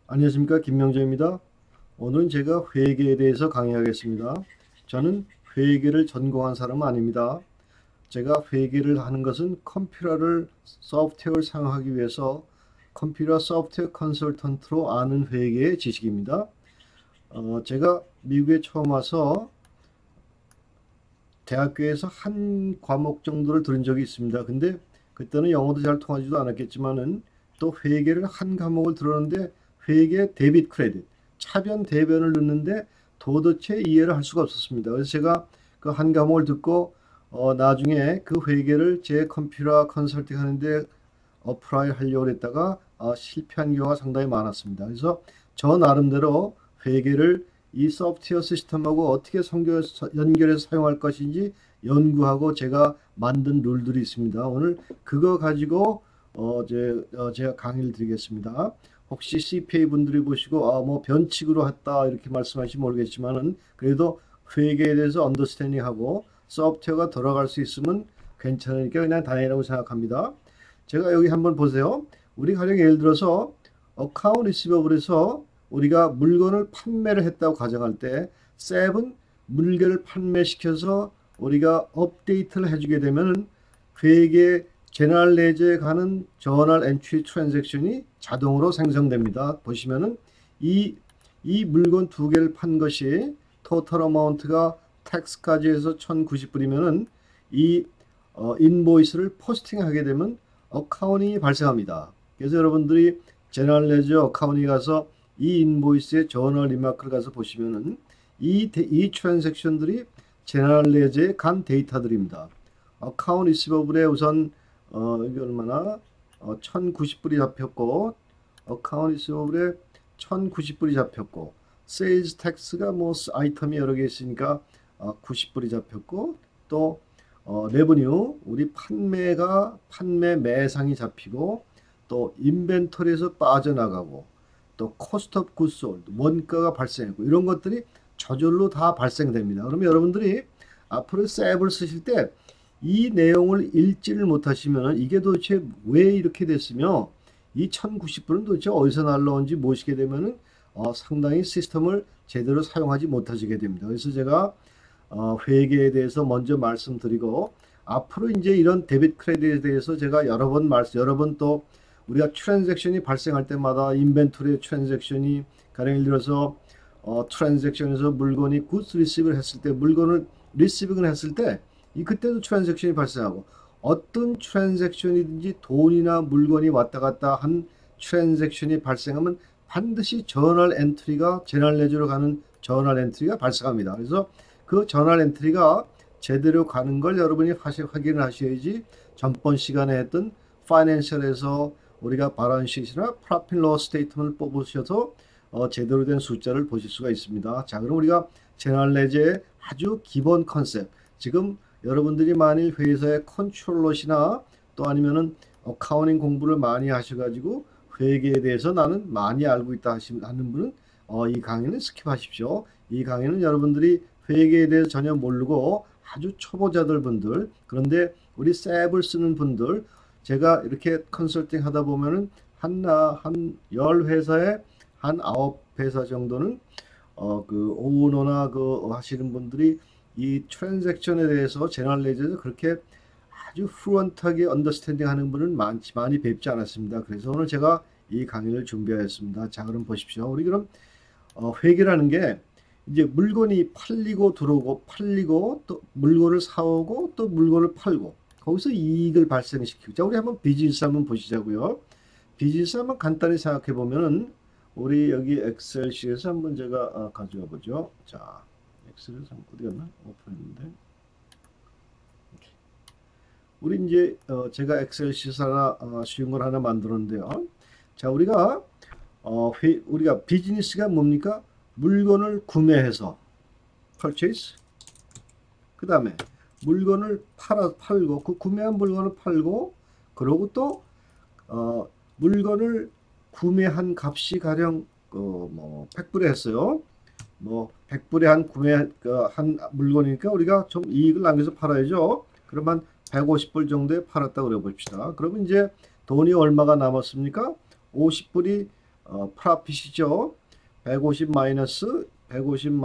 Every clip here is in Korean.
안녕하십니까, 김명재입니다. 오늘은 제가 회계에 대해서 강의하겠습니다. 저는 회계를 전공한 사람은 아닙니다. 제가 회계를 하는 것은 컴퓨터를 소프트웨어를 사용하기 위해서 컴퓨터 소프트웨어 컨설턴트로 아는 회계의 지식입니다. 제가 미국에 처음 와서 대학교에서 한 과목 정도를 들은 적이 있습니다. 근데 그때는 영어도 잘 통하지도 않았겠지만은 또 회계를 한 과목을 들었는데 회계 데빗 크레딧 차변 대변을 넣는데 도대체 이해를 할 수가 없었습니다. 그래서 제가 그 한 과목을 듣고 나중에 그 회계를 제 컴퓨터 컨설팅 하는데 어플라이 하려고 했다가 실패한 경우가 상당히 많았습니다. 그래서 저 나름대로 회계를 이 소프트웨어 시스템하고 어떻게 연결해서 사용할 것인지 연구하고 제가 만든 룰들이 있습니다. 오늘 그거 가지고 제가 강의를 드리겠습니다. 혹시 CPA 분들이 보시고 뭐 변칙으로 했다 이렇게 말씀하실지 모르겠지만은 그래도 회계에 대해서 언더스탠딩하고 소프트웨어가 돌아갈 수 있으면 괜찮으니까 그냥 다행이라고 생각합니다. 제가 여기 한번 보세요. 우리 가령 예를 들어서 어카운트 리시버블에서 우리가 물건을 판매를 했다고 가정할 때 셉은 물건을 판매시켜서 우리가 업데이트를 해주게 되면 회계 제너럴 레저에 가는 저널 엔트리 트랜잭션이 자동으로 생성됩니다. 보시면은 이 물건 두 개를 판 것이 토탈 어마운트가 텍스까지 해서 1,090불이면은 이 인보이스를 포스팅하게 되면 어카운팅이 발생합니다. 그래서 여러분들이 제너럴 레저 어카운팅에 가서 이 인보이스의 저널 리마크를 가서 보시면은 이 트랜잭션들이 제너럴 레저에 간 데이터들입니다. 어카운트 리시버블에 우선 이게 얼마나 1,090불이 잡혔고 어카운트 리시버블에 1,090불이 잡혔고 세일즈 텍스가 뭐 아이템이 여러 개 있으니까 90불이 잡혔고 또 레버뉴 우리 판매 매상이 잡히고 또 인벤토리에서 빠져나가고 또 코스트 오브 굿 솔드 원가가 발생했고 이런 것들이 저절로 다 발생됩니다. 그러면 여러분들이 앞으로 셉을 쓰실 때 이 내용을 읽지를 못하시면 이게 도대체 왜 이렇게 됐으며 이 1090불은 도대체 어디서 날라온지 모시게 되면은 상당히 시스템을 제대로 사용하지 못하시게 됩니다. 그래서 제가 회계에 대해서 먼저 말씀드리고 앞으로 이제 이런 데빗 크레딧에 대해서 제가 여러 번 또 우리가 트랜잭션이 발생할 때마다 인벤토리 트랜잭션이 가령 예를 들어서 트랜잭션에서 물건이 굿스 리시브를 했을 때 물건을 리시빙을 했을 때 그때도 트랜잭션이 발생하고 어떤 트랜잭션이든지 돈이나 물건이 왔다 갔다 한 트랜잭션이 발생하면 반드시 저널 엔트리가 제너럴 레저로 가는 저널 엔트리가 발생합니다. 그래서 그 저널 엔트리가 제대로 가는 걸 여러분이 확인을 하셔야지 전번 시간에 했던 파이낸셜에서 우리가 발언시트나 프로핏 로스 스테이트먼트를 뽑으셔서 제대로 된 숫자를 보실 수가 있습니다. 자, 그럼 우리가 제너럴 레저의 아주 기본 컨셉 지금 여러분들이 만일 회사의 컨트롤러시나 또 아니면은 어카운팅 공부를 많이 하셔가지고 회계에 대해서 나는 많이 알고 있다 하는 분은 이 강의는 스킵하십시오. 이 강의는 여러분들이 회계에 대해서 전혀 모르고 아주 초보자들 분들 그런데 우리 셉을 쓰는 분들 제가 이렇게 컨설팅 하다 보면은 한 10회사에 한 9회사 정도는 그 오너나 그 하시는 분들이 이 트랜잭션에 대해서 제너럴 레저에서 그렇게 아주 프루언트하게 언더스탠딩 하는 분은 많이 뵙지 않았습니다. 그래서 오늘 제가 이 강의를 준비하였습니다. 자, 그럼 보십시오. 우리 그럼 회계라는 게 이제 물건이 팔리고 들어오고 팔리고 또 물건을 사오고 또 물건을 팔고 거기서 이익을 발생시키고 자, 우리 한번 비즈니스 한번 보시자고요. 비즈니스 한번 간단히 생각해 보면은 우리 여기 엑셀 시트에서 한번 제가 가져가 보죠. 자, 엑셀에서 어디 갔나? 오픈했는데. 우리 이제 제가 엑셀 시트 하나 쉬운 걸 하나 만들었는데요. 자, 우리가 비즈니스가 뭡니까? 물건을 구매해서 purchase 그 다음에 물건을 팔고 그 구매한 물건을 팔고 그러고 또 물건을 구매한 값이 가령 뭐 100불에 했어요. 뭐 100불에 한 물건이니까 우리가 좀 이익을 남겨서 팔아야죠. 그러면 150불 정도에 팔았다고 그래 봅시다. 그러면 이제 돈이 얼마가 남았습니까? 50불이 프라핏이죠. 150 마이너스 100불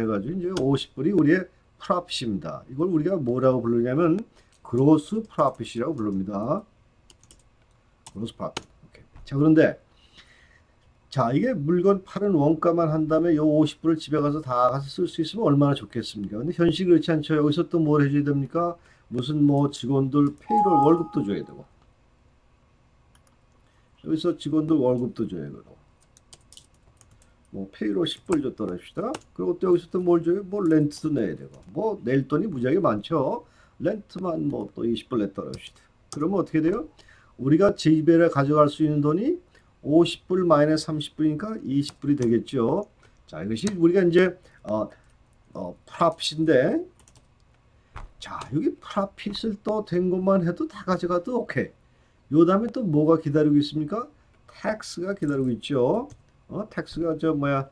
해가지고 이제 50불이 우리의 프라핏입니다. 이걸 우리가 뭐라고 부르냐면 그로스 프라핏이라고 부릅니다. 그로스 프라핏. 오케이. 자, 그런데 자, 이게 물건 파는 원가만 한 다음에 요 50불을 집에 가서 다 가서 쓸 수 있으면 얼마나 좋겠습니까? 근데 현실이 그렇지 않죠. 여기서 또 뭘 해줘야 됩니까? 무슨 뭐 직원들 페이롤 월급도 줘야 되고, 여기서 직원들 월급도 줘야 되고, 뭐 페이롤 10불 줬더라 합시다. 그리고 또 여기서 또 뭘 줘요? 뭐 렌트도 내야 되고, 뭐 낼 돈이 무지하게 많죠. 렌트만 뭐 또 20불 냈더라 합시다. 그러면 어떻게 돼요? 우리가 집에 가져갈 수 있는 돈이 50불 마이너스 30불이니까 20불이 되겠죠. 자, 이것이 우리가 이제 프라핏인데, 자, 여기 프라핏을 또 된 것만 해도 다 가져가도 오케이. 요 다음에 또 뭐가 기다리고 있습니까? 텍스가 기다리고 있죠. 텍스가 저 뭐야,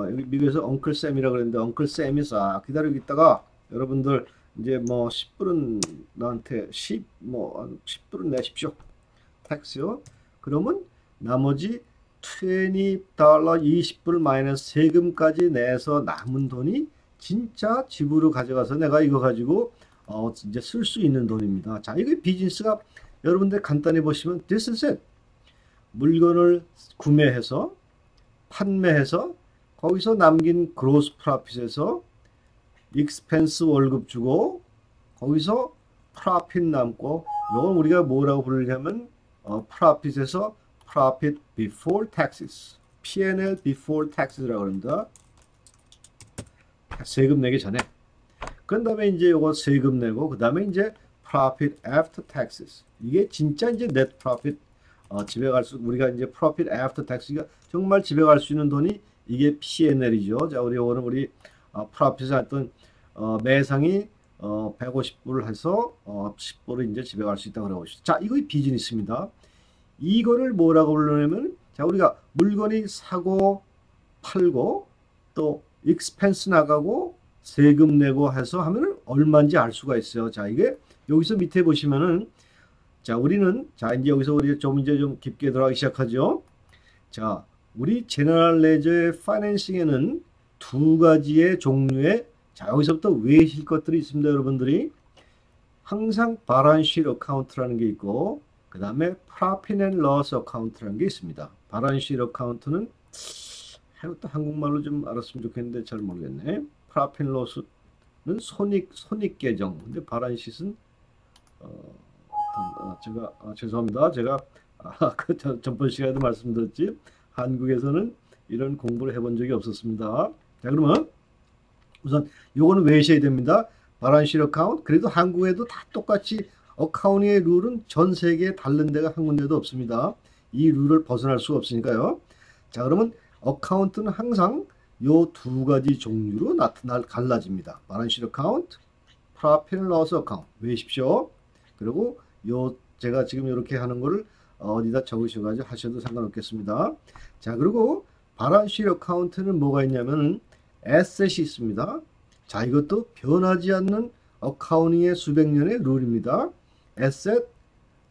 여기 미국에서 엉클 쌤이라 그랬는데 엉클 쌤이 싹 기다리고 있다가 여러분들 이제 뭐 10불은 나한테 10불은 내십시오. 텍스요. 그러면 나머지 $20 20불 마이너스 세금까지 내서 남은 돈이 진짜 집으로 가져가서 내가 이거 가지고 이제 쓸 수 있는 돈입니다. 자, 이게 비즈니스가 여러분들 간단히 보시면 this is it. 물건을 구매해서 판매해서 거기서 남긴 그로스 프라핏에서 익스펜스 월급 주고 거기서 프라핏 남고, 이건 우리가 뭐라고 부르냐면 프라핏에서 profit before taxes, P&L before taxes라고 합니다. 세금 내기 전에. 그 다음에 이제 요거 세금 내고, 그 다음에 이제 profit after taxes. 이게 진짜 이제 net profit, 집에 갈 수, 우리가 이제 profit after tax가 정말 집에 갈 수 있는 돈이 이게 P&L이죠. 자, 우리 요거는 우리 profit에 했던 매상이 150불을 해서 10불을 이제 집에 갈 수 있다고 그러고 있어요. 자, 이거 비즈니스입니다. 이거를 뭐라고 부르냐면, 자, 우리가 물건이 사고 팔고 또 익스펜스 나가고 세금 내고 해서 하면은 얼마인지 알 수가 있어요. 자, 이게 여기서 밑에 보시면은, 자, 우리는 자 이제 여기서 우리 이제 좀 깊게 들어가기 시작하죠. 자, 우리 제너럴 레저의 파이낸싱에는 두 가지의 종류의, 자, 여기서부터 외실 것들이 있습니다. 여러분들이 항상 발란스 어카운트라는 게 있고, 그 다음에 Profit and Loss Account라는 게 있습니다. 발란스 어카운트는 이것도 한국말로 좀 알았으면 좋겠는데 잘 모르겠네. Profit and Loss는 손익 계정. 근데 발란스는 제가 죄송합니다. 제가 그 전번 시간에도 말씀드렸지, 한국에서는 이런 공부를 해본 적이 없었습니다. 자, 그러면 우선 요거는 외우셔야 됩니다. 발란스 어카운트. 그래도 한국에도 다 똑같이 어카운팅의 룰은 전 세계에 다른 데가 한 군데도 없습니다. 이 룰을 벗어날 수가 없으니까요. 자, 그러면 어카운트는 항상 요 두 가지 종류로 갈라집니다. 발란스 어카운트, 프로핏 앤 로스 어카운트 외우십시오. 그리고 요 제가 지금 이렇게 하는 거를 어디다 적으셔가지고 하셔도 상관없겠습니다. 자, 그리고 발란스 어카운트는 뭐가 있냐면은 에셋이 있습니다. 자, 이것도 변하지 않는 어카운팅의 수백 년의 룰입니다. Asset,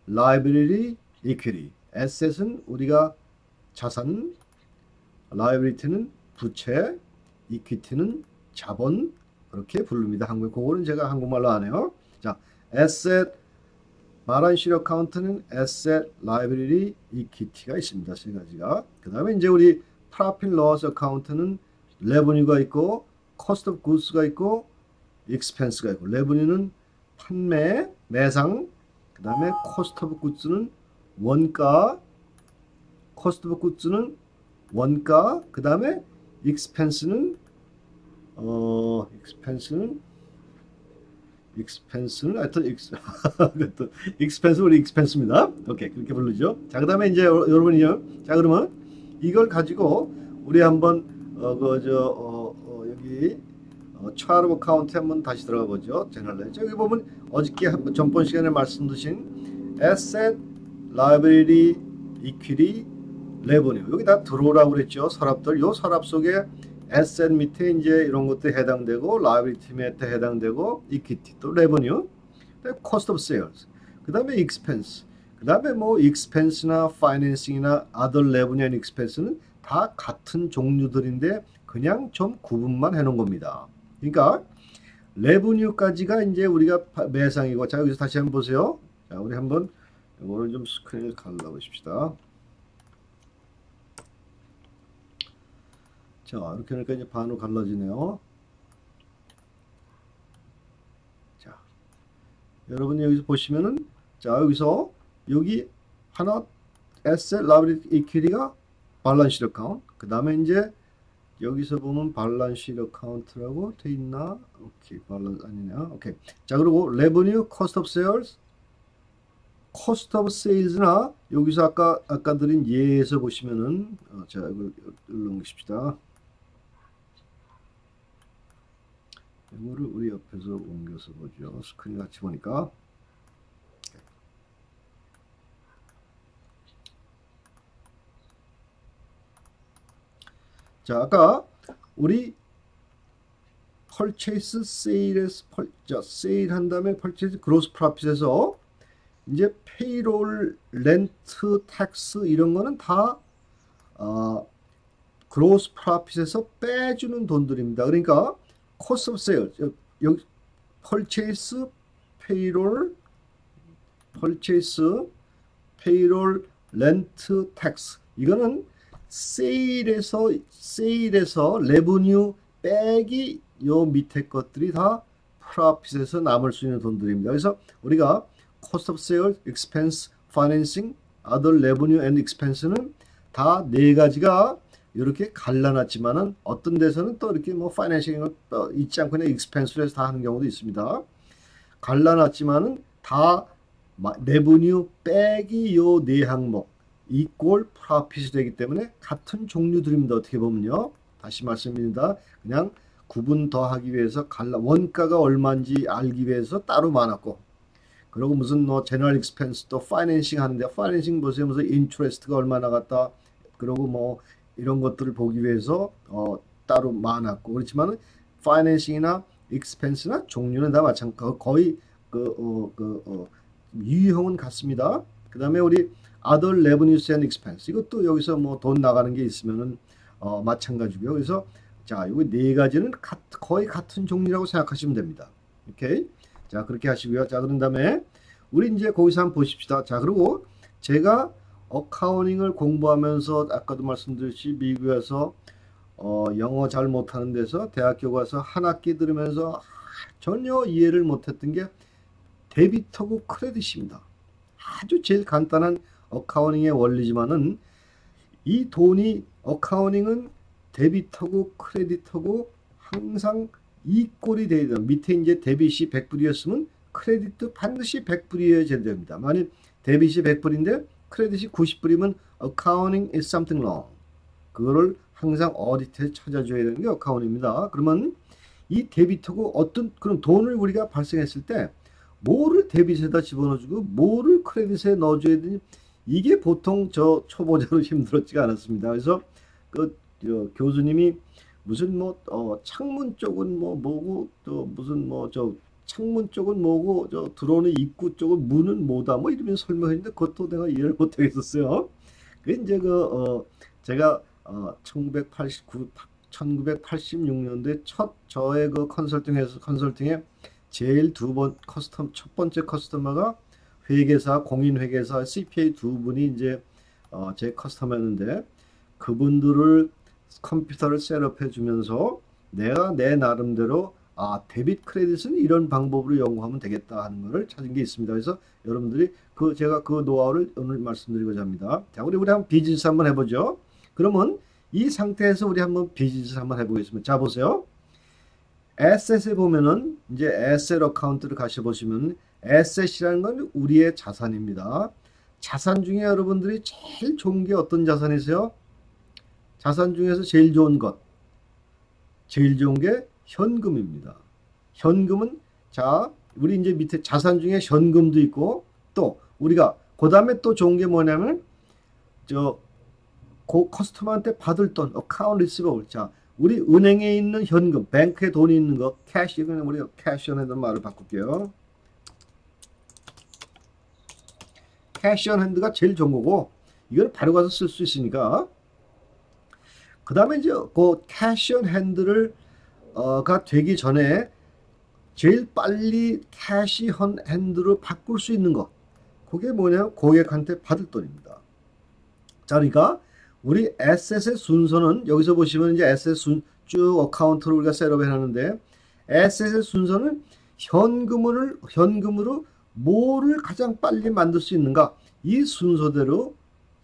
Liability, Equity. Asset은 우리가 자산, Liability는 부채, Equity는 자본, 그렇게 부릅니다. 한국에. 그거는 제가 한국말로 안 해요. 자, Asset, 발란스 어카운트는 Asset, Liability, Equity가 있습니다. 세 가지가. 그 다음에 이제 우리 Profit Loss 어카운트는 Revenue가 있고, Cost of Goods가 있고, Expense가 있고, Revenue는 판매, 매상, 그 다음에 Cost of Goods는 원가, Cost of Goods는 원가, 그 다음에 Expense는 하여튼 Expense 우리 Expense입니다. 오케이, 그렇게 부르죠. 자, 그 다음에 이제 여러분이요. 자, 그러면 이걸 가지고 우리 한번 여기 차트 오브 어카운트 한번 다시 들어가 보죠. 제너럴. 여기 보면 어저께 전번 시간에 말씀드린 Asset, Liability, Equity, Revenue 여기 다 들어오라고 그랬죠. 서랍들. 요 서랍 속에 Asset 밑에 이제 이런 것도 해당되고, Liability 밑에 해당되고, Equity 또 Revenue, Cost of Sales, 그 다음에 Expense, 그 다음에 뭐 expense나 financing이나 other revenue and expense는 다 같은 종류들인데 그냥 좀 구분만 해놓은 겁니다. 그러니까 revenue까지가 이제 우리가 매상이고, 자 여기서 다시 한번 보세요. 자 우리 한번 이거를 좀 스크린을 갈라보십시다. 자 이렇게 하니까 이제 반으로 갈라지네요. 자 여러분이 여기서 보시면은, 자 여기서 여기 하나 asset liability equity가 balance sheet account, 그 다음에 이제 여기서 보면 balance sheet account라고 돼 있나? 오케이, balance 아니네요. 오케이. 자 그리고 revenue, cost of sales, cost of sales나 여기서 아까 드린 예에서 보시면은, 자 이걸 넘기십시다. 이거를 우리 옆에서 옮겨서 보죠. 스크린 같이 보니까. 자 아까 우리 purchase sale에서 sale 한 다음에 purchase gross profit에서 이제 payroll, rent, tax 이런 거는 다 gross profit에서 빼주는 돈들입니다. 그러니까 cost of sales, 여기 purchase, payroll, rent, tax 이거는 세일에서 레버뉴 빼기 요 밑에 것들이 다 프로핏에서 남을 수 있는 돈들입니다. 그래서 우리가 cost of sales, expense, financing, other revenue and expense는 다 네 가지가 이렇게 갈라놨지만은 어떤 데서는 또 이렇게 뭐 financing을 있지 않고 그냥 expense로 해서 다 하는 경우도 있습니다. 갈라놨지만은 다 revenue 빼기 요 네 항목 이꼴 프로핏이 되기 때문에 같은 종류들입니다. 어떻게 보면요. 다시 말씀드립니다. 그냥 구분 더하기 위해서 원가가 얼마인지 알기 위해서 따로 많았고, 그리고 무슨 뭐 제너럴 익스펜스 또 파이낸싱 하는데 파이낸싱 보세요. 무슨 인트레스트가 얼마 나갔다. 그리고 뭐 이런 것들을 보기 위해서 따로 많았고, 그렇지만은 파이낸싱이나 익스펜스나 종류는 다 마찬가지. 거의 유형은 같습니다. 그 다음에 우리 other revenues and expense 이것도 여기서 뭐 돈 나가는 게 있으면은 마찬가지고요. 그래서 자 이거 네 가지는 거의 같은 종류라고 생각하시면 됩니다. 오케이. 자 그렇게 하시고요. 자 그런 다음에 우리 이제 거기서 한번 보십시다. 자 그리고 제가 어카운팅을 공부하면서 아까도 말씀드렸듯이 미국에서 영어 잘 못하는 데서 대학교 가서 한 학기 들으면서 전혀 이해를 못했던 게 데비트하고 크레딧입니다. 아주 제일 간단한 어카운팅의 원리지만은 이 돈이 어카운팅은 데비트하고 크레딧하고 항상 이꼴이 돼야 돼요. 밑에 이제 데빗이 100불이었으면 크레딧도 반드시 100불이어야 됩니다. 만일 데빗이 100불인데 크레딧이 90불이면 accounting is something wrong. 그거를 항상 어디트에 찾아줘야 되는 게 어카운팅입니다. 그러면 이 데비트하고 어떤 그런 돈을 우리가 발생했을 때 뭐를 데빗에다 집어넣어주고 뭐를 크레딧에 넣어줘야 되니, 이게 보통 저 초보자로 힘들었지가 않았습니다. 그래서 교수님이 무슨 뭐 창문 쪽은 뭐 뭐고 또 무슨 뭐 저 창문 쪽은 뭐고 저 들어오는 입구 쪽은 문은 뭐다 뭐 이러면서 설명했는데 그것도 내가 이해를 못하겠었어요. 그 이제 제가 1986년도에 첫 저의 그 컨설팅에 제일 첫 번째 커스터머가 회계사, 공인회계사, CPA 두 분이 이제 제 커스터머였는데, 그분들을 컴퓨터를 셋업해 주면서 내가 내 나름대로 데빗 크레딧은 이런 방법으로 연구하면 되겠다 하는 것을 찾은 게 있습니다. 그래서 여러분들이 제가 그 노하우를 오늘 말씀드리고자 합니다. 자, 우리 한번 비즈니스 한번 해보죠. 그러면 이 상태에서 우리 한번 비즈니스 한번 해보겠습니다. 자, 보세요. 에셋에 보면은 이제 에셋 어카운트를 가셔 보시면 에셋이라는 건 우리의 자산입니다. 자산 중에 여러분들이 제일 좋은 게 어떤 자산이세요? 자산 중에서 제일 좋은 게 현금입니다. 현금은 자 우리 이제 밑에 자산 중에 현금도 있고, 또 우리가 그 다음에 또 좋은 게 뭐냐면 커스터머한테 받을 돈, 어카운트 리시버블. 자 우리 은행에 있는 현금, 뱅크에 돈이 있는 거, 캐시, 이거는 우리가 캐시라는 말을 바꿀게요. 캐시 온 핸드가 제일 좋은 거고 이걸 바로 가서 쓸 수 있으니까. 그 다음에 이제 그 캐시 온 핸드를 가 되기 전에 제일 빨리 캐시 온 핸드로 바꿀 수 있는 거, 그게 뭐냐면 고객한테 받을 돈입니다. 자, 그러니까 우리 에셋의 순서는 여기서 보시면 이제 에셋 쭉 어카운트를 우리가 셋업해 놨는데, 에셋의 순서는 현금으로 뭐를 가장 빨리 만들 수 있는가, 이 순서대로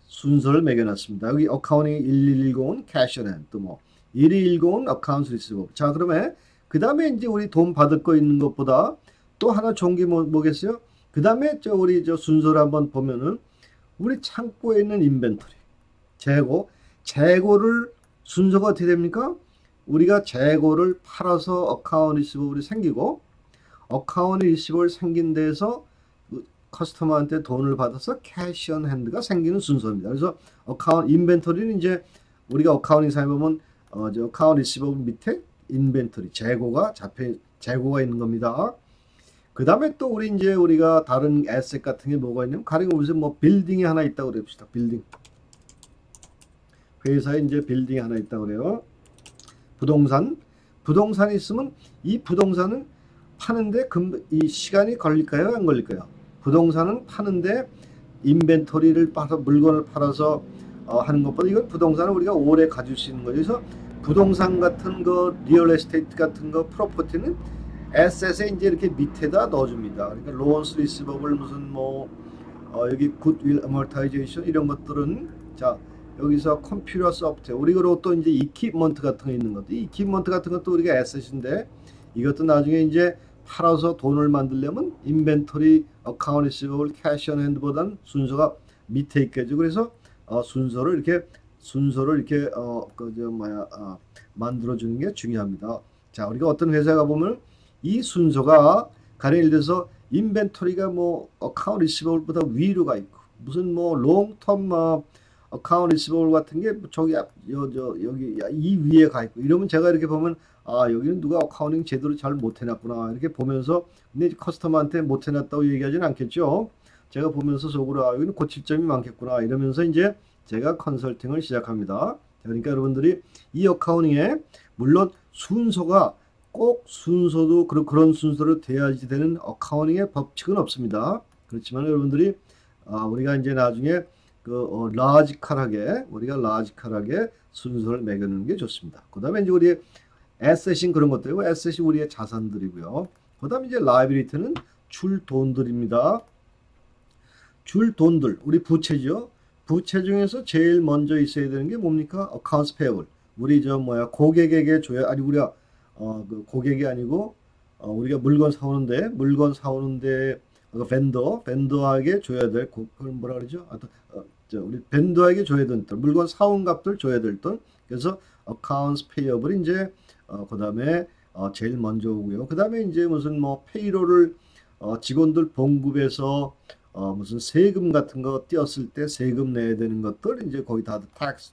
순서를 매겨놨습니다. 여기 어카운팅 1110은 캐시 온 핸드, 뭐 1210은 어카운트 리시버블. 자, 그러면 그 다음에 이제 우리 돈 받을 거 있는 것보다 또 하나 좋은 게 뭐겠어요? 그 다음에 우리 순서를 한번 보면은 우리 창고에 있는 인벤토리, 재고를 순서가 어떻게 됩니까? 우리가 재고를 팔아서 어카운트 리시버블이 생기고, 어카운트 리시버블 생긴 데서 커스터머한테 돈을 받아서 캐시 온 핸드가 생기는 순서입니다. 그래서 인벤토리는 이제 우리가 어카운팅상에 보면 어카운트 리시버블 밑에 인벤토리, 재고가 있는 겁니다. 그 다음에 또 우리가 다른 에셋 같은 게 뭐가 있냐면, 가령 무슨 뭐 빌딩이 하나 있다고 그럽시다. 빌딩. 회사에 이제 빌딩이 하나 있다고 그래요. 부동산이 있으면 이 부동산은 파는데 이 시간이 걸릴까요? 안 걸릴까요? 부동산은 파는데 인벤토리를 팔아서, 물건을 팔아서 하는 것보다, 이건 부동산은 우리가 오래 가질 수 있는 거죠. 그래서 부동산 같은 거, 리얼 에스테이트 같은 거, 프로퍼티는 에셋에 이제 이렇게 밑에다 넣어줍니다. 그러니까 로언스 리시버블, 무슨 뭐 여기 굿윌 어머타이제이션, 이런 것들은, 자, 여기서 컴퓨터 소프트웨어, 우리가 또 이제 이퀴먼트 같은 거 있는 것도, 이퀴먼트 같은 것도 우리가 에셋인데, 이것도 나중에 이제 팔아서 돈을 만들려면 인벤토리, 어카운트 리시버블, 캐시 온 핸드보다는 순서가 밑에 있겠죠. 그래서 순서를 이렇게 만들어 주는 게 중요합니다. 자, 우리가 어떤 회사에 가보면 이 순서가, 가령 예를 들어서 인벤토리가 뭐 어카운트 리시버블보다 위로 가 있고, 무슨 뭐 롱텀 어카운트 리시버블 같은 게 여기 이 위에 가 있고, 이러면 제가 이렇게 보면, 아, 여기는 누가 어카운팅 제대로 잘 못 해놨구나, 이렇게 보면서, 근데 커스터머한테 못 해놨다고 얘기하지는 않겠죠. 제가 보면서 속으로, 아, 여기는 고칠 점이 많겠구나, 이러면서 이제 제가 컨설팅을 시작합니다. 그러니까 여러분들이 이 어카운팅에, 물론 순서가 꼭 그런 순서로 돼야지 되는 어카운팅의 법칙은 없습니다. 그렇지만 여러분들이 우리가 이제 나중에 우리가 라지컬하게 순서를 매겨놓는 게 좋습니다. 그 다음에 이제 우리 에셋인 그런 것들이고, 에셋이 우리의 자산들이고요. 그 다음에 이제 라이빌리티는 줄 돈들입니다. 줄 돈들, 우리 부채죠. 부채 중에서 제일 먼저 있어야 되는 게 뭡니까? 어카운트 페이블. 우리 고객에게 줘야, 아니 우리가 고객이 아니고 우리가 물건 사오는데 벤더에게 줘야 될, 그건 뭐라 그러죠? 우리 벤더에게 줘야 되는 돈, 물건 사온 값들 줘야 될 돈. 그래서 어카운트 페이블이 이제 그 다음에 제일 먼저 오고요. 그 다음에 이제 무슨 뭐 페이로를 직원들 봉급에서 무슨 세금 같은 거 띄었을 때 세금 내야 되는 것들, 이제 거기 다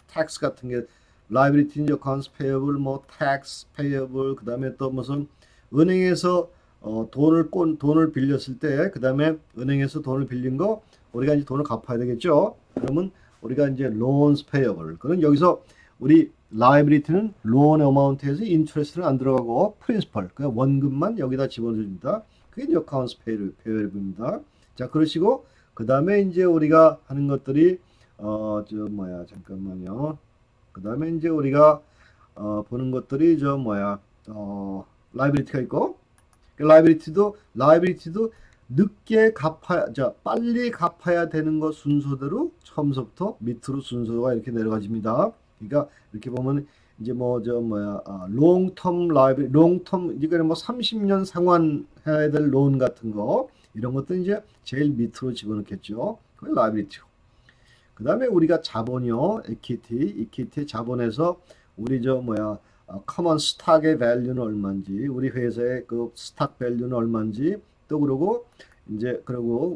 텍스 같은 게, 라이빌리티, 어카운트 페이블, 뭐 텍스 페이블, 그 다음에 또 무슨 은행에서 돈을 빌렸을 때, 그 다음에 은행에서 돈을 빌린 거 우리가 이제 돈을 갚아야 되겠죠. 그러면 우리가 이제 loans payable, 그건 여기서 우리 liability는 loan amount에서 interest는 안 들어가고 principal, 그냥 원금만 여기다 집어줍니다. 그게 이제 accounts payable입니다. 자, 그러시고 그 다음에 이제 우리가 하는 것들이 잠깐만요. 그 다음에 이제 우리가 보는 것들이 liability가 있고, liability도 늦게 빨리 갚아야 되는 거 순서대로 처음부터 밑으로 순서가 이렇게 내려가집니다. 그러니까 이렇게 보면 이제 롱텀 라이ability, 롱텀, 이거 뭐 30년 상환해야 될 론 같은 거, 이런 것도 이제 제일 밑으로 집어넣겠죠. 그게 라이ability고. 그 다음에 우리가 자본이요, 이퀴티 자본에서 우리 커먼 스탁의 밸류는 얼마인지, 우리 회사의 그 스탁 밸류는 얼마인지, 또 그리고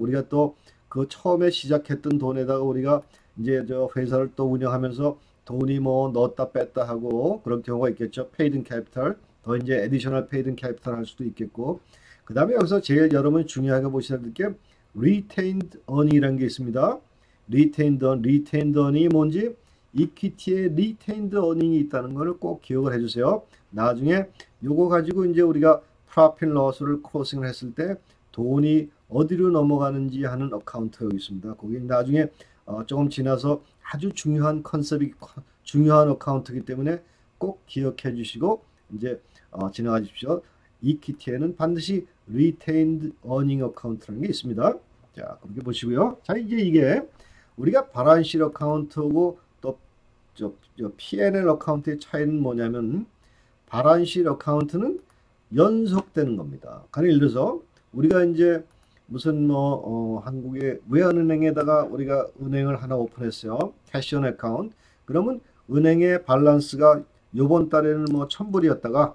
우리가 또 그 처음에 시작했던 돈에다가 우리가 이제 회사를 또 운영하면서 돈이 뭐 넣었다 뺐다 하고 그런 경우가 있겠죠. 페이드 인 캐피털, 더 이제 에디셔널 페이드 인 캐피털 할 수도 있겠고. 그 다음에 여기서 제일 여러분이 중요하게 보셔야 될 게 retained earning이라는 게 있습니다. retained earning이 뭔지 이퀴티에 retained earning이 있다는 것을 꼭 기억을 해주세요. 나중에 요거 가지고 이제 우리가 profit loss를 크로싱을 했을 때 돈이 어디로 넘어가는지 하는 어카운트가 여기 있습니다. 거기 나중에 조금 지나서 아주 중요한 컨셉이 중요한 어카운트이기 때문에 꼭 기억해 주시고 이제 지나가 주십시오. 이퀴티에는 반드시 retained earning 어카운트라는 게 있습니다. 자, 그렇게 보시고요. 자, 이제 이게 우리가 발안실 어카운트하고 또 P&L 어카운트의 차이는 뭐냐면 발안실 어카운트는 연속되는 겁니다. 예를 들어서 우리가 이제 무슨 한국의 외환은행에다가 우리가 은행을 하나 오픈했어요. 캐시온 어카운트. 그러면 은행의 밸런스가 요번 달에는 1000불이었다가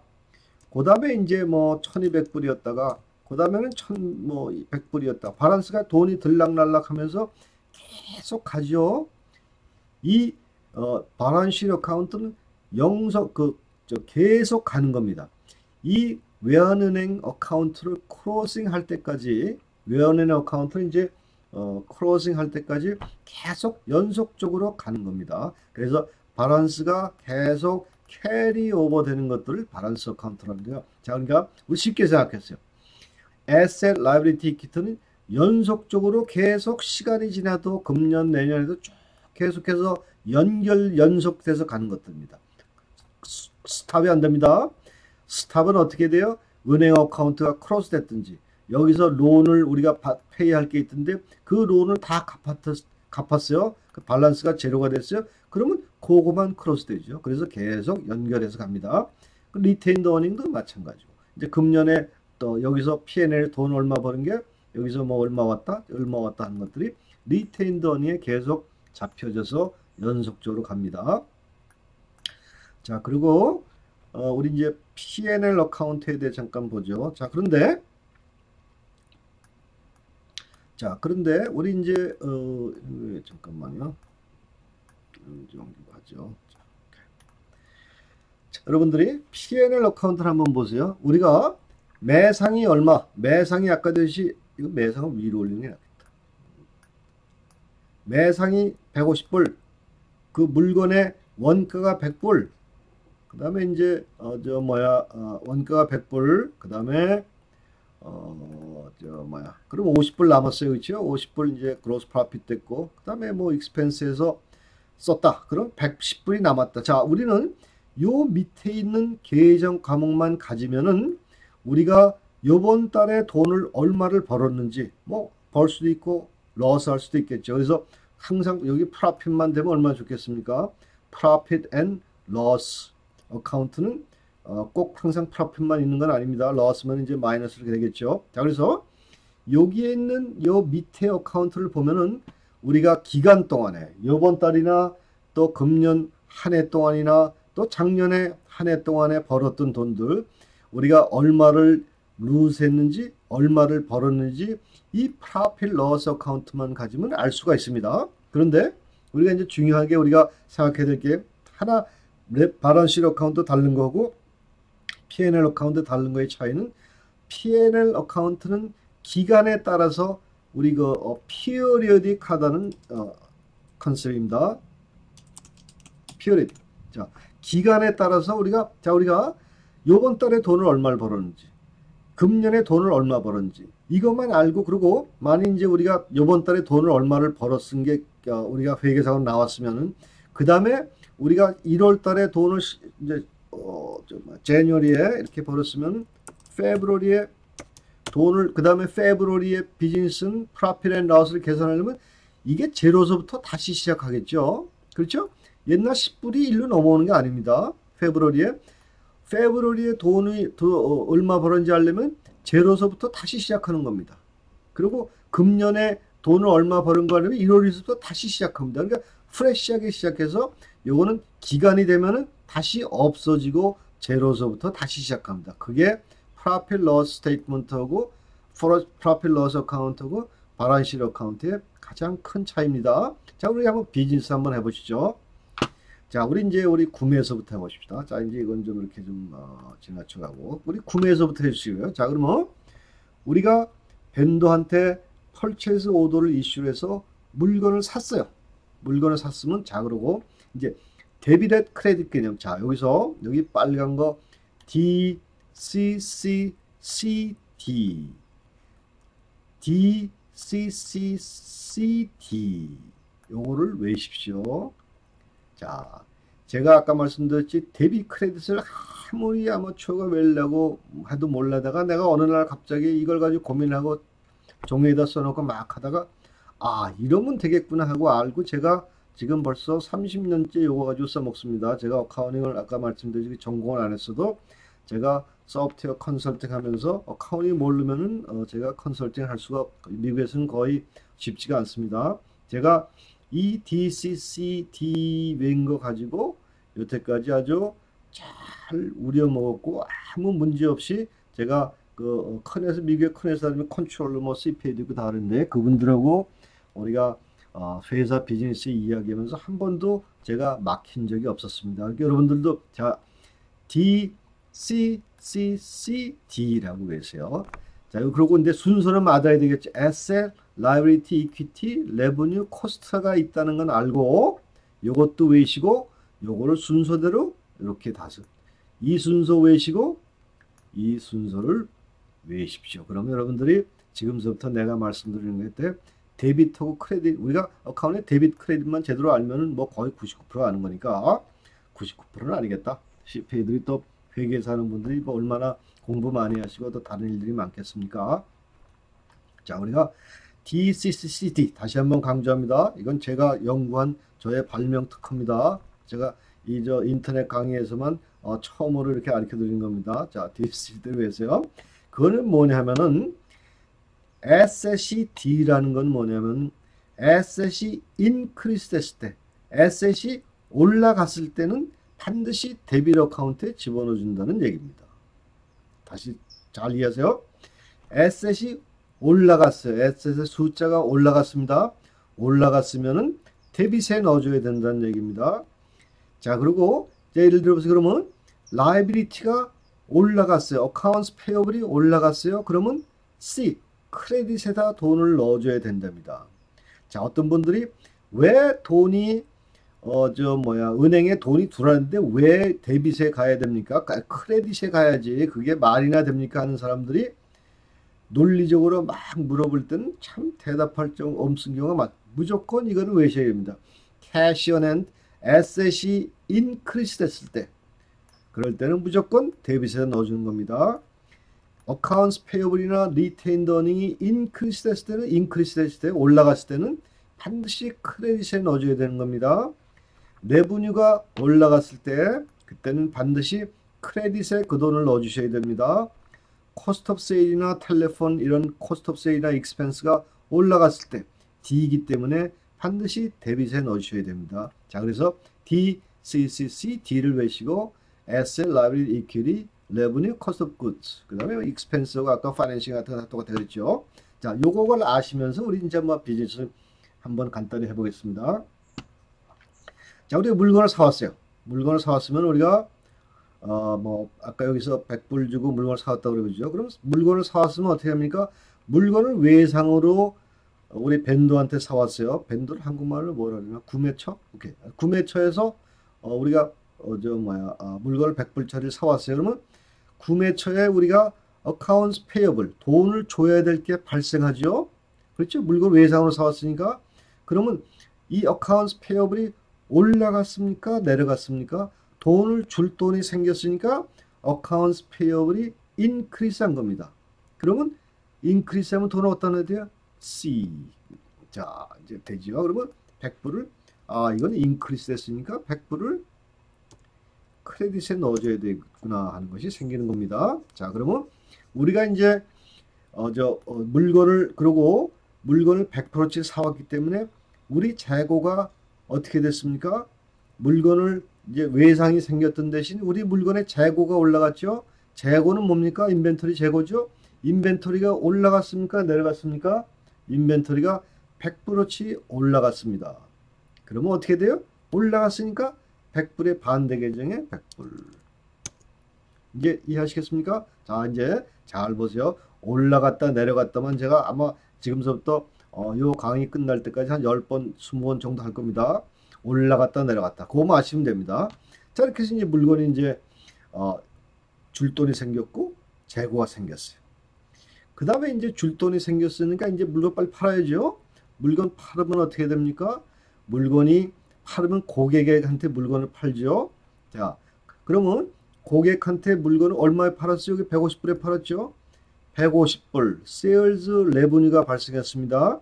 그 다음에 이제 1200불이었다가 그 다음에는 1100불이었다. 밸런스가 돈이 들락날락 하면서 계속 가죠. 이 발안실 어카운트는 계속 가는 겁니다. 이 외환은행 어카운트를 크로싱 할 때까지 외환은행 어카운트는 이제 크로싱 할 때까지 계속 연속적으로 가는 겁니다. 그래서 밸런스가 계속 캐리 오버 되는 것들을 밸런스 어카운트라는데요. 자, 그러니까 우리 쉽게 생각했어요. 에셋 라이빌리티 이퀴티는 연속적으로 계속 시간이 지나도 금년 내년에도 쭉 계속해서 연속돼서 가는 것들입니다. 스탑이 안 됩니다. 스탑은 어떻게 돼요? 은행 어카운트가 크로스 됐든지 여기서 론을 우리가 페이할 게 있던데 그 론을 다 갚았어요. 그 밸런스가 제로가 됐어요. 그러면 그거만 크로스 되죠. 그래서 계속 연결해서 갑니다. 리테인드 어닝도 마찬가지고 이제 금년에 또 여기서 P&L 돈 얼마 버는 게 여기서 얼마 왔다 하는 것들이 리테인드 어닝에 계속 잡혀져서 연속적으로 갑니다. 자, 그리고 우리 이제 P&L 어카운트에 대해 잠깐 보죠. 자, 그런데 우리 이제 잠깐만요. 좀 하죠. 자, 여러분들이 P&L 어카운트를 한번 보세요. 우리가 매상이 얼마? 매상이 아까 듯이 이거 매상을 위로 올리는 게 낫겠다. 매상이 150불. 그 물건의 원가가 100불. 그 다음에 이제 원가가 100불. 그 다음에 그럼 50불 남았어요. 그렇죠? 50불 이제 그로스 프로핏 됐고 그 다음에 익스펜스에서 썼다. 그럼 110불이 남았다. 자, 우리는 요 밑에 있는 계정 과목만 가지면은 우리가 요번 달에 돈을 얼마를 벌었는지 벌 수도 있고 러스 할 수도 있겠죠. 그래서 항상 여기 프로핏만 되면 얼마나 좋겠습니까? 프로핏 앤 러스 어카운트는 꼭 항상 프로핏만 있는 건 아닙니다. 러스면 이제 마이너스로 되겠죠. 자, 그래서 여기에 있는 요 밑에 어카운트를 보면은 우리가 기간 동안에 요번 달이나 또 금년 한 해 동안이나 또 작년에 한 해 동안에 벌었던 돈들 우리가 얼마를 루즈 했는지 얼마를 벌었는지 이 프로핏 러스 어카운트만 가지면 알 수가 있습니다. 그런데 우리가 이제 중요하게 우리가 생각해야 될 게 하나 발언실 어카운트 다른 거고 P&L 어카운트 다른 거의 차이는 P&L 어카운트는 기간에 따라서 우리 피어리어딕 하다는 컨셉입니다. 피어리딕. 자, 기간에 따라서 우리가 요번 달에 돈을 얼마를 벌었는지 금년에 돈을 얼마 벌었는지 이것만 알고 그리고 만약 이제 우리가 요번 달에 돈을 얼마를 벌었은 게 우리가 회계상으로 나왔으면은 그 다음에 우리가 1월 달에 돈을 이제 제뉴얼리에 이렇게 벌었으면 페브루어리에 돈을 그 다음에 페브루어리에 비즈니스는 프로핏 앤 러스를 계산하려면 이게 제로서부터 다시 시작하겠죠. 그렇죠? 옛날 10불이 1로 넘어오는 게 아닙니다. 페브루어리에 돈이 얼마 벌었는지 알려면 제로서부터 다시 시작하는 겁니다. 그리고 금년에 돈을 얼마 벌은 거 하려면 1월에서부터 다시 시작합니다. 그러니까 프레시하게 시작해서 요거는 기간이 되면은 다시 없어지고 제로서부터 다시 시작합니다. 그게 프로핏 러스 스테이트먼트하고 프로핏 러스 어카운트하고 발안실 어카운트의 가장 큰 차이입니다. 자, 우리 한번 비즈니스 한번 해보시죠. 자, 우리 구매에서부터 해보십시다. 자, 이제 이건 좀 이렇게 좀 지나쳐가고 우리 구매에서부터 해주시고요. 자, 그러면 우리가 벤더한테 펄체스 오더를 이슈해서 물건을 샀어요. 물건을 샀으면 자 그러고 이제 데비트 크레딧 개념. 자 여기서 여기 빨간 거 DCCCD DCCCD 요거를 외우십시오. 자 제가 아까 말씀드렸지 데비 크레딧을 아무리 아마추어가 외우려고 해도 몰라다가 내가 어느 날 갑자기 이걸 가지고 고민하고 종이에다 써놓고 막 하다가 아 이러면 되겠구나 하고 알고 제가 지금 벌써 30년째 요거 가지고 써먹습니다. 제가 어카운팅을 아까 말씀드렸지 전공을 안 했어도 제가 소프트웨어 컨설팅 하면서 어카운팅 모르면은 제가 컨설팅 할 수가 미국에서는 거의 쉽지가 않습니다. 제가 이 DCCD 외인 거 가지고 여태까지 아주 잘 우려먹었고 아무 문제 없이 제가 그 큰회사 미국의 큰 회사들은 컨트롤러 뭐 CPA도 있고 다 하는데 그분들하고 우리가 회사 비즈니스 이야기하면서 한 번도 제가 막힌 적이 없었습니다. 그러니까 여러분들도 자 DCCCD라고 외세요. 자 그리고 근데 순서는 맞아야 되겠죠. Asset, Liability, Equity, Revenue, Cost가 있다는 건 알고 요것도 외시고 요거를 순서대로 이렇게 다섯 이 순서 외시고 이 순서를 외우십시오. 그러면 여러분들이 지금부터 내가 말씀드리는 것 때 데비트하고 크레딧 우리가 어카운트에 데비트 크레딧만 제대로 알면은 뭐 거의 99% 아는 거니까 99%는 아니겠다. CPA들이 또 회계에서 하는 분들이 뭐 얼마나 공부 많이 하시고 또 다른 일들이 많겠습니까? 자 우리가 DCCCD 다시 한번 강조합니다. 이건 제가 연구한 저의 발명 특허입니다. 제가 이 저 인터넷 강의에서만 처음으로 이렇게 가르쳐 드린 겁니다. 자 DCCD를 외세요. 그거는 뭐냐면은 asset이 D라는 건 뭐냐면 asset이 increase 됐을 때 asset이 올라갔을 때는 반드시 데비트 어카운트에 집어넣어 준다는 얘기입니다. 다시 잘 이해하세요. asset이 올라갔어요. asset의 숫자가 올라갔습니다. 올라갔으면은 데빗에 넣어줘야 된다는 얘기입니다. 자 그리고 예를 들어서 그러면 liability가 올라갔어요. accounts payable이 올라갔어요. 그러면 C 크레딧에다 돈을 넣어줘야 된답니다. 자 어떤 분들이 왜 돈이 은행에 돈이 들어왔는데 왜 데빗에 가야 됩니까? 크레딧에 가야지 그게 말이나 됩니까? 하는 사람들이 논리적으로 막 물어볼 때는 참 대답할 정 없는 경우가 무조건 이거는 외셔야 됩니다. cash on hand asset이 increase 됐을 때 그럴 때는 무조건 데빗에 넣어주는 겁니다. accounts payable이나 retained earning이 increase 됐을 때는 increase 됐을 때 올라갔을 때는 반드시 크레딧에 넣어줘야 되는 겁니다. revenue가 올라갔을 때 그때는 반드시 크레딧에 그 돈을 넣어주셔야 됩니다. cost of sale이나 텔레폰 이런 cost of sale이나 expense가 올라갔을 때 D이기 때문에 반드시 데빗에 넣어주셔야 됩니다. 자 그래서 DCCCD를 외시고 Asset, Liability, Equity, Revenue, Cost of Goods 그 다음에 Expense가 아까 Financing 같은 거 똑같아 그랬죠. 자 요거를 아시면서 우리 이제 뭐 비즈니스 한번 간단히 해보겠습니다. 자 우리가 물건을 사왔어요. 물건을 사왔으면 우리가 뭐 아까 여기서 100불 주고 물건을 사왔다고 그러죠. 그럼 물건을 사왔으면 어떻게 합니까? 물건을 외상으로 우리 벤더한테 사왔어요. 벤더를 한국말로 뭐라 그러나 구매처? 오케이. 구매처에서 우리가 물건을 100불짜리 사왔어요. 그러면 구매처에 우리가 accounts payable 돈을 줘야 될 게 발생하죠. 그렇죠? 물건 외상으로 사왔으니까 그러면 이 accounts payable이 올라갔습니까? 내려갔습니까? 돈을 줄 돈이 생겼으니까 accounts payable이 increase 한 겁니다. 그러면 increase 하면 돈을 어디다 넣어야 돼요? C. 자, 이제 되죠. 그러면 100불을, 이건 increase 됐으니까 100불을 크레딧에 넣어줘야 되겠구나 하는 것이 생기는 겁니다. 자, 그러면 우리가 이제, 그리고 물건을 100%치 사왔기 때문에 우리 재고가 어떻게 됐습니까? 물건을 이제 외상이 생겼던 대신 우리 물건의 재고가 올라갔죠. 재고는 뭡니까? 인벤토리 재고죠. 인벤토리가 올라갔습니까? 내려갔습니까? 인벤토리가 100%치 올라갔습니다. 그러면 어떻게 돼요? 올라갔으니까 100불의 반대 계정에 100불. 이제 이해하시겠습니까? 자, 이제 잘 보세요. 올라갔다 내려갔다만 제가 아마 지금서부터 요 강의 끝날 때까지 한 10번, 20번 정도 할 겁니다. 올라갔다 내려갔다. 그거만 아시면 됩니다. 자, 이렇게 해서 이제 물건이 이제 줄돈이 생겼고 재고가 생겼어요. 그 다음에 이제 줄돈이 생겼으니까 이제 물건 빨리 팔아야죠. 물건 팔으면 어떻게 됩니까? 물건이 팔으면 고객한테 물건을 팔죠. 자, 그러면 고객한테 물건을 얼마에 팔았어요? 여기 150불에 팔았죠. 150불 세일즈 레브뉴가 발생했습니다.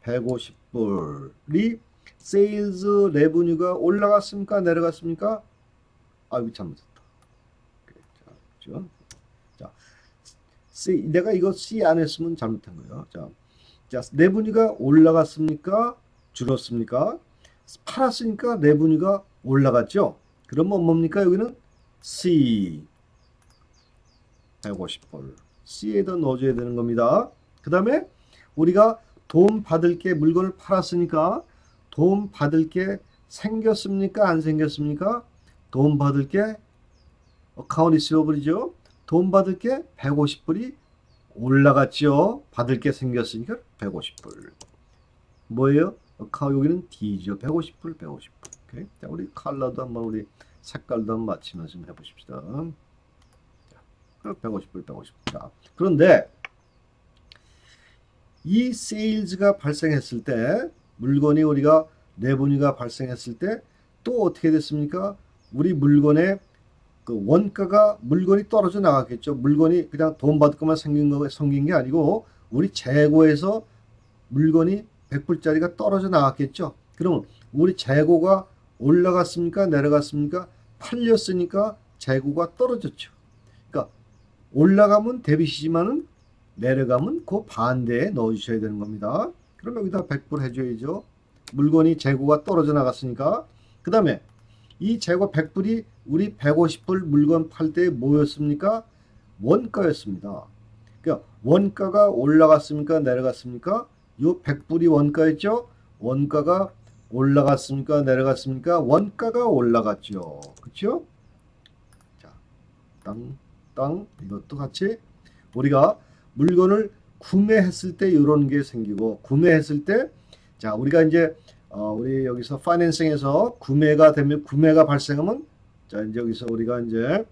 150불이 세일즈 레브뉴가 올라갔습니까? 내려갔습니까? 아, 여기 잘못했다. 자, 내가 이거 C 안 했으면 잘못한 거예요. 자, 레브뉴가 올라갔습니까? 줄었습니까? 팔았으니까 레브뉴가 올라갔죠. 그러면 뭡니까? 여기는 C 150불 C에다 넣어줘야 되는 겁니다. 그 다음에 우리가 돈 받을 게 물건을 팔았으니까 돈 받을 게 생겼습니까? 안 생겼습니까? 돈 받을 게 어카운트 리시버블이죠. 돈 받을 게 150불이 올라갔죠. 받을 게 생겼으니까 150불. 뭐예요? 여기는 D죠. 150불, 150불. 오케이. 자, 우리 컬러도 한번 우리 색깔도 한번 맞추면서 해보십시다. 150불, 150불. 자, 그런데 이 세일즈가 발생했을 때 물건이 우리가 레브뉴가 발생했을 때 또 어떻게 됐습니까? 우리 물건의 그 원가가 물건이 떨어져 나갔겠죠. 물건이 그냥 돈 받을 것만 생긴 게 아니고 우리 재고에서 물건이 100불짜리가 떨어져 나갔겠죠. 그러면 우리 재고가 올라갔습니까? 내려갔습니까? 팔렸으니까 재고가 떨어졌죠. 그러니까 올라가면 데빗이지만은 내려가면 그 반대에 넣어주셔야 되는 겁니다. 그럼 여기다 100불 해줘야죠. 물건이 재고가 떨어져 나갔으니까. 그 다음에 이 재고 100불이 우리 150불 물건 팔 때 뭐였습니까? 원가였습니다. 그러니까 원가가 올라갔습니까? 내려갔습니까? 요 100불이 원가였죠? 원가가 올라갔습니까? 내려갔습니까? 원가가 올라갔죠. 그렇죠? 자, 땅 이것도 같이 우리가 물건을 구매했을 때 이런 게 생기고 구매했을 때 자, 우리가 이제 우리 여기서 파이낸싱에서 구매가 되면 구매가 발생하면 자, 이제 여기서 우리가 이제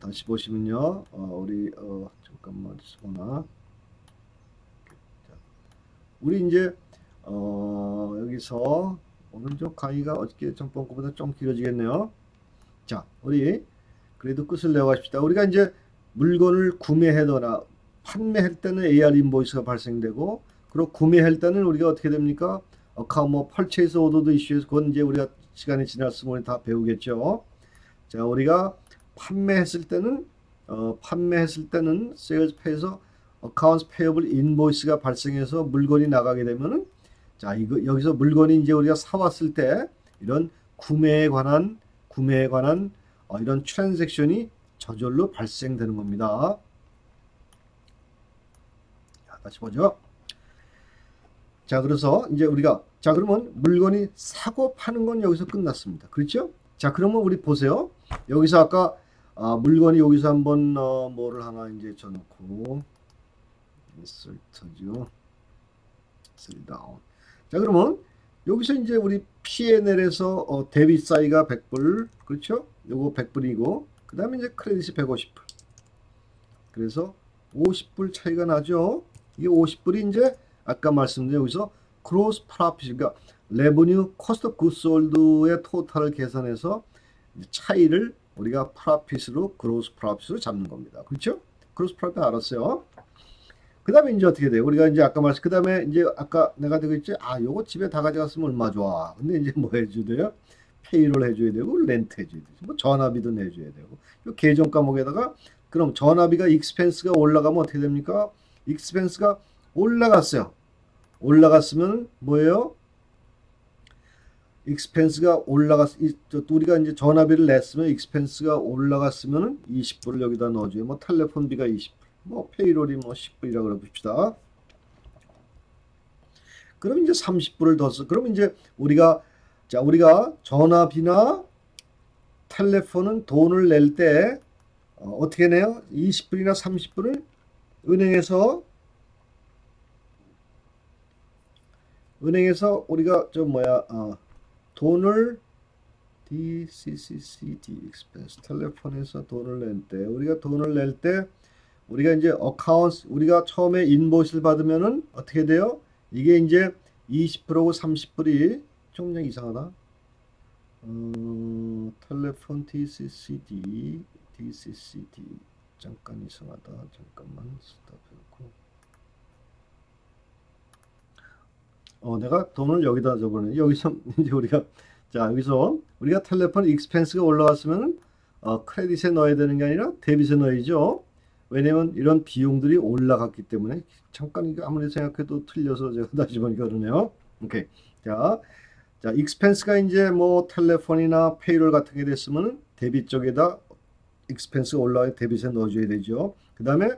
다시 보시면요. 우리 잠깐만 보나. 우리 이제 여기서 오늘 좀 강의가 어저께 전번 거보다 좀 길어지겠네요. 자, 우리 그래도 끝을 내고 갑시다. 우리가 이제 물건을 구매하거나 판매할 때는 AR 인보이스가 발생되고 그리고 구매할 때는 우리가 어떻게 됩니까? 뭐 펄체이스 오더도 이슈에서 그건 이제 우리가 시간이 지났으면 다 배우겠죠. 자, 우리가 판매했을 때는 세일즈 페이에서 어카운트 페이어블 인보이스가 발생해서 물건이 나가게 되면은 자, 이거 여기서 물건이 이제 우리가 사왔을 때 이런 구매에 관한 이런 트랜잭션이 저절로 발생되는 겁니다. 자, 다시 보죠. 자, 그래서 이제 우리가 자, 그러면 물건이 사고 파는 건 여기서 끝났습니다. 그렇죠? 자, 그러면 우리 보세요. 여기서 아까 물건이 여기서 한번 뭐를 하나 이제 쳐놓고 인설트죠. 셀다운. 자, 그러면 여기서 이제 우리 P&L에서 데빗 사이가 100불, 그렇죠? 요거 100불이고 그 다음에 이제 크레딧이 150불. 그래서 50불 차이가 나죠. 이게 50불이 이제 아까 말씀드린 여기서 크로스 프로핏, 그러니까 레버뉴 코스트 오브 굿즈 솔드의 토탈을 계산해서 차이를 우리가 프로핏으로 크로스 프로핏으로 잡는 겁니다. 그렇죠? 크로스 프로핏 알았어요. 그 다음에 이제 어떻게 돼요? 우리가 이제 아까 그 다음에 이제 아까 내가 되고 있지? 요거 집에 다 가져갔으면 얼마 좋아. 근데 이제 뭐 해줘야 돼요? 페이롤 해줘야 되고, 렌트 해줘야 되고, 뭐 전화비도 내줘야 되고. 이 계정 과목에다가, 그럼 전화비가 익스펜스가 올라가면 어떻게 됩니까? 익스펜스가 올라갔어요. 올라갔으면 뭐예요? 익스펜스가 우리가 이제 전화비를 냈으면 익스펜스가 올라갔으면 20불을 여기다 넣어줘요. 뭐 텔레폰비가 20불. 뭐 페이롤이 뭐 10불이라고 그래봅시다. 그럼 이제 30불을 더 써. 그럼 이제 우리가 전화비나 텔레폰은 돈을 낼 때 어떻게 내요? 20불이나 30불을 은행에서 은행에서 우리가 돈을 DCCCD expense 텔레폰에서 돈을 낼 때 우리가 돈을 낼 때 우리가 이제 어카운트 우리가 처음에 인보이스를 받으면은 어떻게 돼요? 이게 이제 20%고 30불이 좀 이상하다. 텔레폰 DCCD 잠깐 이상하다. 잠깐만 스탑해놓고 내가 돈을 여기다 적어놓네. 여기서 이제 여기서 우리가 텔레폰 익스펜스가 올라왔으면 크레딧에 넣어야 되는 게 아니라 데빗에 넣어야죠. 왜냐면 이런 비용들이 올라갔기 때문에. 잠깐 이거 아무리 생각해도 틀려서 제가 다시 보니까 그러네요. 오케이. 자, 익스펜스가 이제 뭐 텔레폰이나 페이롤 같은 게 됐으면 데빗 쪽에다 익스펜스가 올라와야 데빗에 넣어줘야 되죠. 그 다음에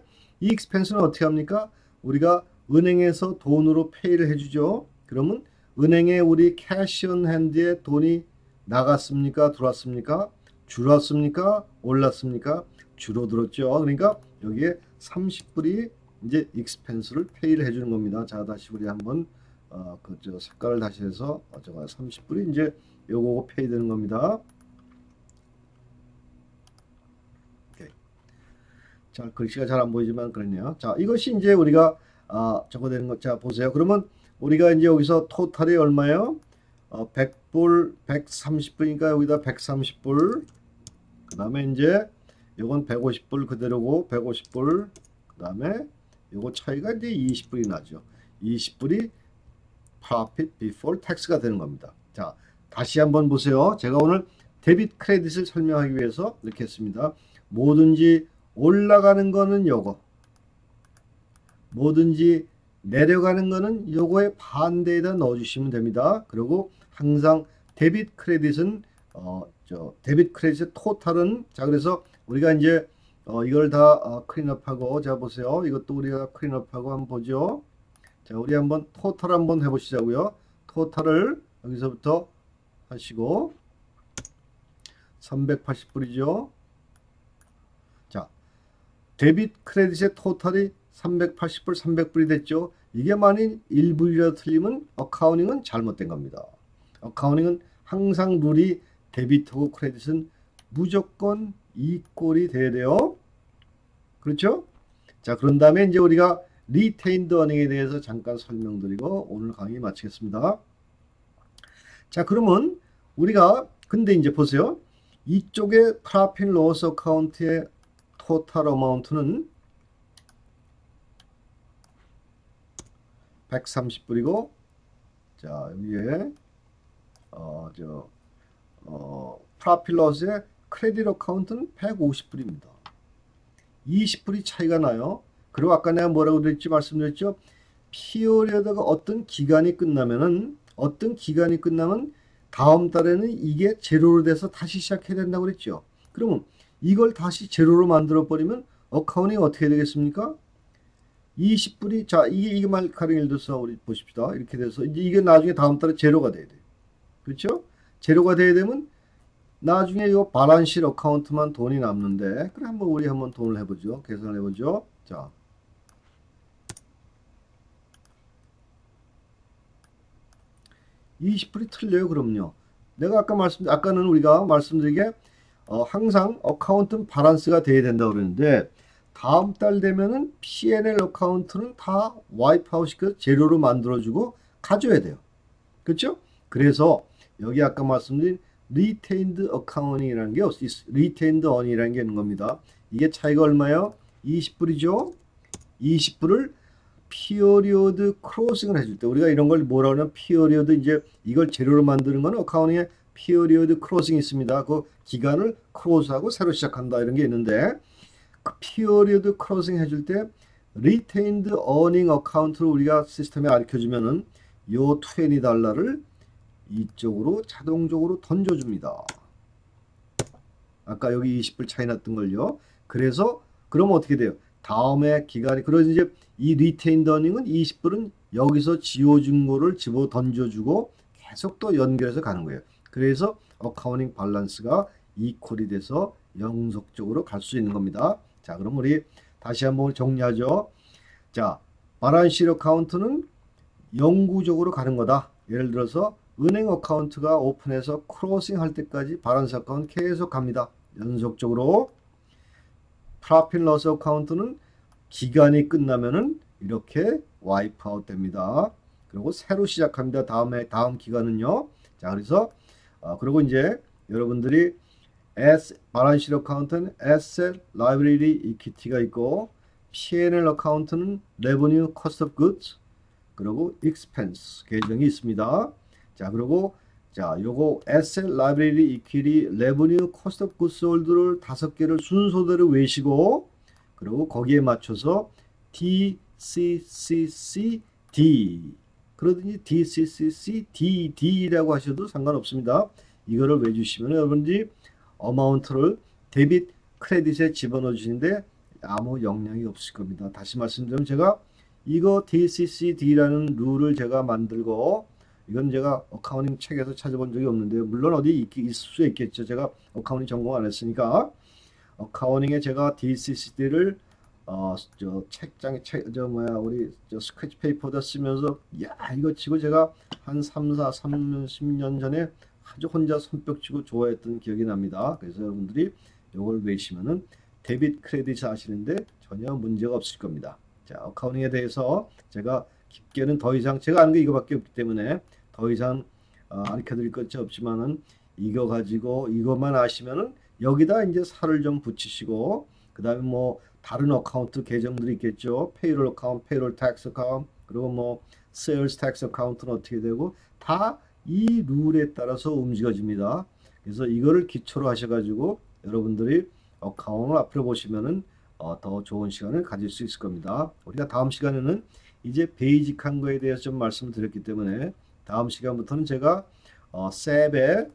이 익스펜스는 어떻게 합니까? 우리가 은행에서 돈으로 페이를 해주죠. 그러면 은행에 우리 캐시 온 핸드에 돈이 나갔습니까? 들어왔습니까? 줄었습니까? 올랐습니까? 줄어들었죠. 그러니까 여기에 30불이 이제 익스펜스를 페이를 해주는 겁니다. 자, 다시 우리 한번 색깔을 다시 해서 30불이 이제 요거 페이 되는 겁니다. 오케이. 자, 글씨가 잘 안 보이지만 그렇네요. 자, 이것이 이제 우리가 적어되는 것. 자, 보세요. 그러면 우리가 이제 여기서 토탈이 얼마예요? 100불, 130불이니까 여기다 130불. 그 다음에 이제 요건 150불 그대로고 150불. 그 다음에 요거 차이가 이제 20불이 나죠. 20불이 profit before tax가 되는 겁니다. 자, 다시 한번 보세요. 제가 오늘 데빗 크레딧을 설명하기 위해서 이렇게 했습니다. 뭐든지 올라가는 거는 요거, 뭐든지 내려가는 거는 요거의 반대에다 넣어주시면 됩니다. 그리고 항상 데빗 크레딧은 데빗 크레딧의 토탈은, 자, 그래서 우리가 이제 이걸 다 클린업하고, 자, 보세요. 이것도 우리가 클린업하고 한번 보죠. 자, 우리 한번 토탈 한번 해보시자고요. 토탈을 여기서부터 하시고 380불이죠. 자, 데빗 크레딧의 토탈이 380불, 300불이 됐죠. 이게 만일 1불이라도 틀리면 어카운팅은 잘못된 겁니다. 어카운팅은 항상 룰이 데빗하고 크레딧은 무조건 이꼴이 돼야 돼요. 그렇죠? 자, 그런 다음에 이제 우리가 리테인드 어닝에 대해서 잠깐 설명드리고 오늘 강의 마치겠습니다. 자, 그러면 우리가 근데 이제 보세요. 이쪽에 프로핏 로스 어카운트의 토탈 어마운트는 130불이고, 자, 여기에 프로핏 로스의 크레딧 어카운트는 150불입니다. 20불이 차이가 나요. 그리고 아까 내가 뭐라고 말씀드렸죠? 피어리어드가 어떤 기간이 끝나면 다음 달에는 이게 제로로 돼서 다시 시작해야 된다고 그랬죠. 그러면 이걸 다시 제로로 만들어 버리면 어카운팅이 어떻게 되겠습니까? 20불이, 자, 이게 말 가령 예를 들어서 우리 보십시다. 이렇게 돼서 이제 이게 나중에 다음 달에 제로가 돼야 돼요. 그렇죠? 제로가 돼야 되면 나중에 이 발란실 어카운트만 돈이 남는데, 그래 한번 우리 한번 돈을 해보죠. 계산해 보죠. 자, $20이 틀려요. 그럼요. 내가 아까는 우리가 말씀드리게 항상 어카운트는 바란스가 돼야 된다고 그랬는데, 다음 달 되면은 P&L 어카운트는 다 와이프아웃 시켜서 제로로 만들어주고 가져야 돼요. 그렇죠? 그래서 여기 아까 말씀드린 리테인드 어카운팅이라는 게 리테인드 어닝이라는 게 있는 겁니다. 이게 차이가 얼마예요? 20불이죠. 20불을 피어리어드 크로싱을 해줄 때, 우리가 이런 걸 뭐라 하냐면 피어리어드, 이제 이걸 재료로 만드는 건 어카운팅에 피어리어드 크로싱이 있습니다. 그 기간을 크로스하고 새로 시작한다 이런 게 있는데, 그 피어리어드 크로싱 해줄 때 리테인드 어닝 어카운트를 우리가 시스템에 알려주면은 요 $20를 이쪽으로 자동적으로 던져줍니다. 아까 여기 20불 차이 났던 걸요. 그래서 그러면 어떻게 돼요? 다음에 기간이, 그래서 이제 이 리테인드 어닝은 20불은 여기서 지워준 거를 집어 던져주고 계속 또 연결해서 가는 거예요. 그래서 어카운팅 밸런스가 이퀄이 돼서 영속적으로 갈 수 있는 겁니다. 자, 그럼 우리 다시 한번 정리하죠. 자, 발란시 어카운트는 영구적으로 가는 거다. 예를 들어서 은행 어카운트가 오픈해서 크로싱 할 때까지 발언스 어카운트 계속 갑니다. 연속적으로. 프로핏 로스 어카운트는 기간이 끝나면은 이렇게 와이프 아웃 됩니다. 그리고 새로 시작합니다. 다음 기간은요. 자, 그래서 그리고 이제 여러분들이 발란스 어카운트는 Asset, Liability, Equity가 있고 P&L 어카운트는 Revenue, Cost of Goods, 그리고 Expense 계정이 있습니다. 자, 그리고 자, 요거 Asset, Liability, Equity, Revenue, Cost of Goods Sold를 5개를 순서대로 외시고 그리고 거기에 맞춰서 DCCCD 그러든지 DCCCDD라고 하셔도 상관없습니다. 이거를 외주시면 여러분들이 어마운트를 데빗 크레딧에 집어넣어 주시는데 아무 영향이 없을 겁니다. 다시 말씀드리면 제가 이거 DCCD라는 룰을 제가 만들고 이건 제가 어카운팅 책에서 찾아본 적이 없는데 물론 어디 있을 수 있겠죠. 제가 어카운팅 전공 안 했으니까 어카운팅에 제가 DCCD를 저 책장에 우리 스케치 페이퍼다 쓰면서 야 이거 치고 제가 한 30년 전에 아주 혼자 손뼉 치고 좋아했던 기억이 납니다. 그래서 여러분들이 이걸 외시면은 데빗 크레딧 하시는데 전혀 문제가 없을 겁니다. 자, 어카운팅에 대해서 제가 깊게는 더 이상 제가 아는 게 이거밖에 없기 때문에 더 이상 가르쳐 드릴 것이 없지만은 이거 가지고 이것만 아시면은 여기다 이제 살을 좀 붙이시고 그다음에 뭐 다른 어카운트 계정들이 있겠죠. 페이롤 어카운트, 페이롤 텍스 어카운트, 그리고 뭐 세일즈 텍스 어카운트는 어떻게 되고 다 이 룰에 따라서 움직여집니다. 그래서 이거를 기초로 하셔가지고 여러분들이 어카운트를 앞으로 보시면은 더 좋은 시간을 가질 수 있을 겁니다. 우리가 다음 시간에는 이제 베이직한 거에 대해서 좀 말씀을 드렸기 때문에 다음 시간부터는 제가 셉에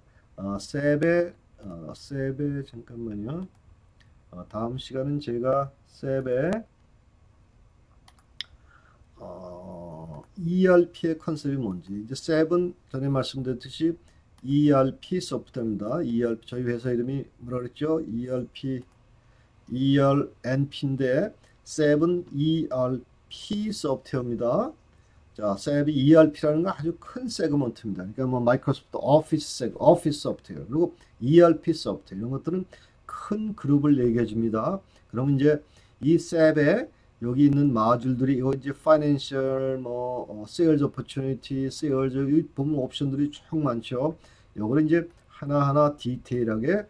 잠깐만요. 다음 시간은 제가 셉에 ERP의 컨셉이 뭔지 이제 셉은 전에 말씀드렸듯이 ERP 소프트웨어입니다. ERP 저희 회사 이름이 뭐라 그랬죠? ERNP인데 셉은 ERP 소프트웨어입니다. 자, 셉이 ERP라는 건 아주 큰 세그먼트입니다. 그러니까 뭐 마이크로소프트 오피스 소프트웨어 그리고 ERP 소프트웨어 이런 것들은 큰 그룹을 얘기해 줍니다. 그러면 이제 이 셉에 여기 있는 마줄들이 이거 이제 파이낸셜 뭐 세일즈 오퍼튜니티, 세일즈 보면 옵션들이 쭉 많죠. 요거를 이제 하나하나 디테일하게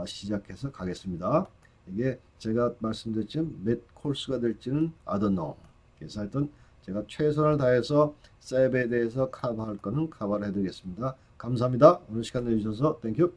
시작해서 가겠습니다. 이게 제가 말씀드렸지만 몇 코र्स가 될지는 I don't know. 그래서 하여튼 제가 최선을 다해서 셉에 대해서 커버할 거는 커버를 해드리겠습니다. 감사합니다. 오늘 시간 내주셔서 땡큐.